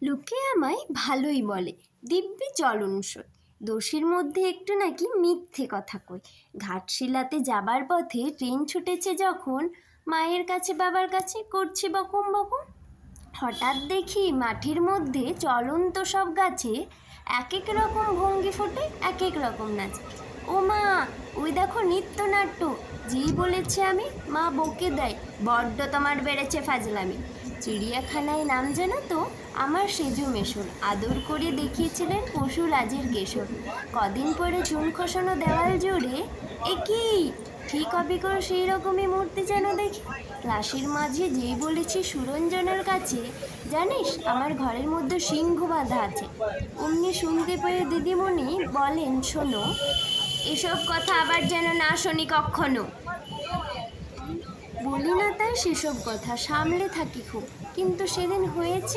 লোকে আমায় ভালোই বলে, দিব্যি চলনসই। দোষের মধ্যে একটু নাকি মিথ্যে কথা কই। ঘাটশিলাতে যাবার পথে ট্রেন ছুটেছে যখন, মায়ের কাছে বাবার কাছে করছি বকুম বকুম। হঠাৎ দেখি মাঠের মধ্যে চলন্ত সব গাছে এক এক রকম ভঙ্গি ফোটে, এক এক রকম নাচে। ও মা, ওই দেখো নৃত্যনাট্য! যেই বলেছে আমি, মা বকে দেয়, বড্ড তোমার বেড়েছে ফাজলামি। চিড়িয়াখানায় নাম জানো তো আমার সেজো মেশর, আদর করে দেখিয়েছিলেন পশুরাজের কেশর। কদিন পরে চুন খসানো দেওয়াল জুড়ে এ কি ঠিক অবিকল সেই রকমই মূর্তি যেন দেখি। ক্লাসের মাঝে যেই বলেছি সুরঞ্জনের কাছে, জানিস আমার ঘরের মধ্যে সিংহ বাঁধা আছে, অমনি শুনতে পেয়ে দিদিমণি বলেন, শোনো, এসব কথা আবার যেন না শুনি কখনো। বলি না তাই সেসব কথা, সামলে থাকি খুব, কিন্তু সেদিন হয়েছে